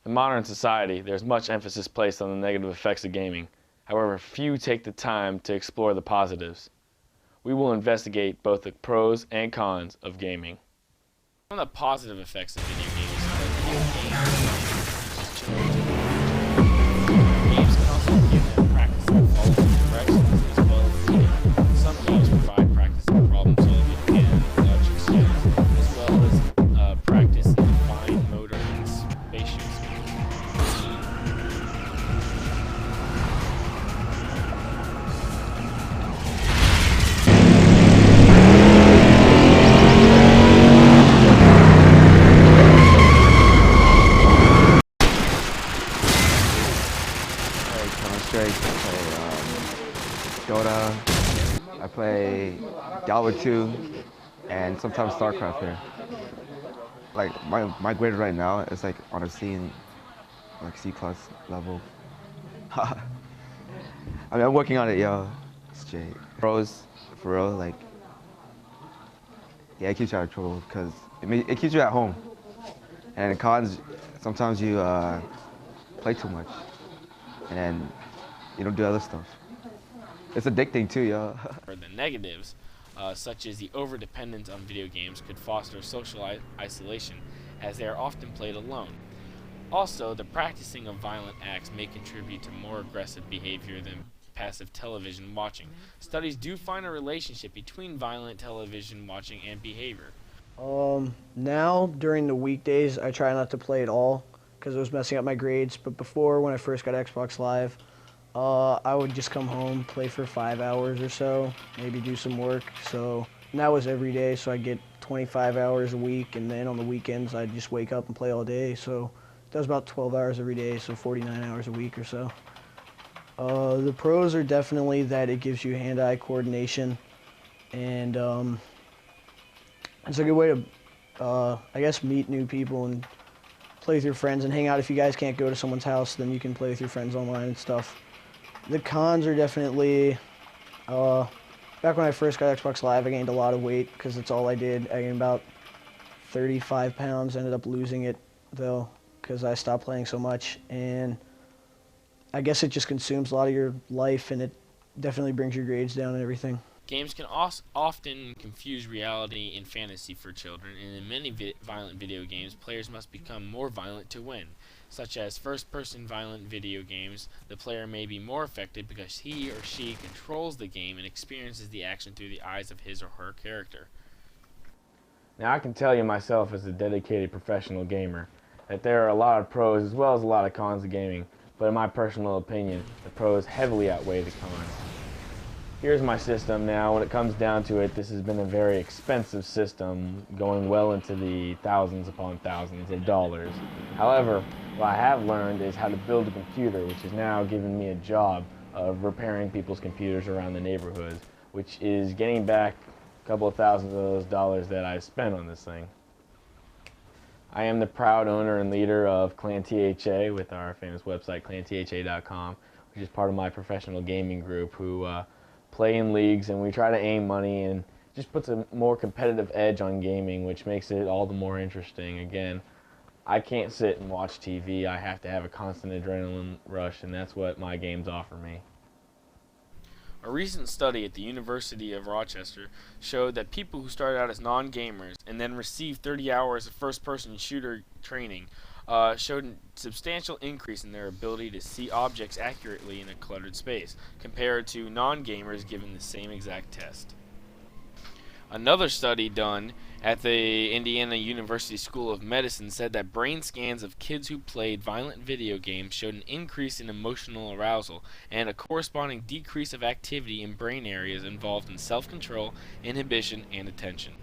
In modern society, there's much emphasis placed on the negative effects of gaming. However, few take the time to explore the positives. We will investigate both the pros and cons of gaming. Some of the positive effects of video games games can also give them practice in following directions as well as reading. Some games provide practice in problem solving and logic skills, as well as practice in the fine motor and spatial skills. Counter-Strike, I play Dota, I play Diablo 2, and sometimes StarCraft here. Like my grade right now is like on a C, like C+ level. I mean, I'm working on it, yo. Straight. Pros, for real, like, yeah, it keeps you out of trouble because it keeps you at home. And cons, sometimes you play too much, and then you don't do other stuff. It's addicting too, yo. For the negatives, such as the overdependence on video games, could foster social isolation, as they are often played alone. Also, the practicing of violent acts may contribute to more aggressive behavior than passive television watching. Studies do find a relationship between violent television watching and behavior. Now, during the weekdays, I try not to play at all because it was messing up my grades. But before, when I first got Xbox Live, I would just come home, play for 5 hours or so, maybe do some work. And that was every day, so I get 25 hours a week, and then on the weekends, I'd just wake up and play all day. So that was about 12 hours every day, so 49 hours a week or so. The pros are definitely that it gives you hand-eye coordination, and it's a good way to, I guess, meet new people and play with your friends and hang out. If you guys can't go to someone's house, then you can play with your friends online and stuff. The cons are definitely, back when I first got Xbox Live, I gained a lot of weight because that's all I did. I gained about 35 pounds, ended up losing it, though, because I stopped playing so much. And I guess it just consumes a lot of your life, and it definitely brings your grades down and everything. Games can often confuse reality and fantasy for children, and in many violent video games, players must become more violent to win. Such as first-person violent video games, the player may be more affected because he or she controls the game and experiences the action through the eyes of his or her character. Now, I can tell you myself as a dedicated professional gamer that there are a lot of pros as well as a lot of cons to gaming, but in my personal opinion, the pros heavily outweigh the cons. Here's my system now. When it comes down to it, this has been a very expensive system, going well into the thousands upon thousands of dollars. However, what I have learned is how to build a computer, which has now given me a job of repairing people's computers around the neighborhoods, which is getting back a couple of thousands of those dollars that I spent on this thing. I am the proud owner and leader of Clan THA with our famous website, clantha.com, which is part of my professional gaming group who play in leagues, and we try to aim money and just puts a more competitive edge on gaming, which makes it all the more interesting. Again, I can't sit and watch TV. I have to have a constant adrenaline rush, and that's what my games offer me. A recent study at the University of Rochester showed that people who started out as non-gamers and then received 30 hours of first-person shooter training showed a substantial increase in their ability to see objects accurately in a cluttered space, compared to non-gamers given the same exact test. Another study done at the Indiana University School of Medicine said that brain scans of kids who played violent video games showed an increase in emotional arousal and a corresponding decrease of activity in brain areas involved in self-control, inhibition, and attention.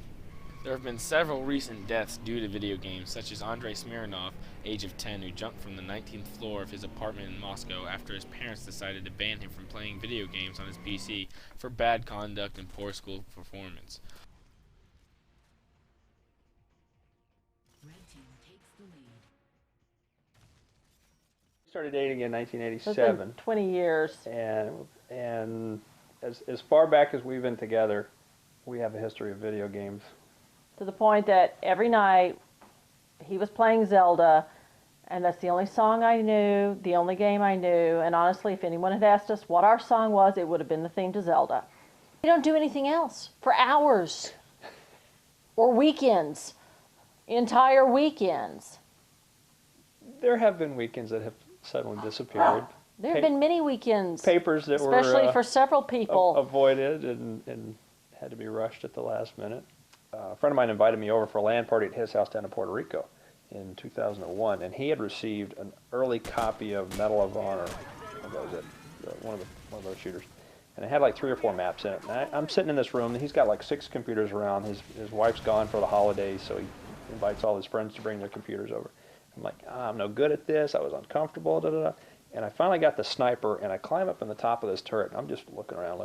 There have been several recent deaths due to video games, such as Andrei Smirnov, age of 10, who jumped from the 19th floor of his apartment in Moscow after his parents decided to ban him from playing video games on his PC for bad conduct and poor school performance. Started dating in 1987. So it's been 20 years. And as far back as we've been together, we have a history of video games. To the point that every night he was playing Zelda And that's the only song I knew, the only game I knew. And honestly, if anyone had asked us what our song was, it would have been the theme to Zelda. We don't do anything else for hours or weekends, entire weekends. There have been weekends that have suddenly disappeared. There have been many weekends, Papers that especially were for several people. avoided and had to be rushed at the last minute. A friend of mine invited me over for a LAN party at his house down in Puerto Rico in 2001, and he had received an early copy of Medal of Honor. What was it? One of those shooters. And it had like 3 or 4 maps in it. And I'm sitting in this room, and he's got like 6 computers around. His wife's gone for the holidays, so he invites all his friends to bring their computers over. I'm like, I'm no good at this. I was uncomfortable, da da da. And I finally got the sniper, and I climb up in the top of this turret, and I'm just looking around.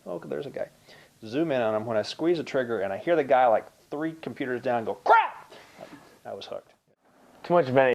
Oh, there's a guy. Zoom in on him. When I squeeze the trigger, and I hear the guy like 3 computers down go, crap! I was hooked. Too much money.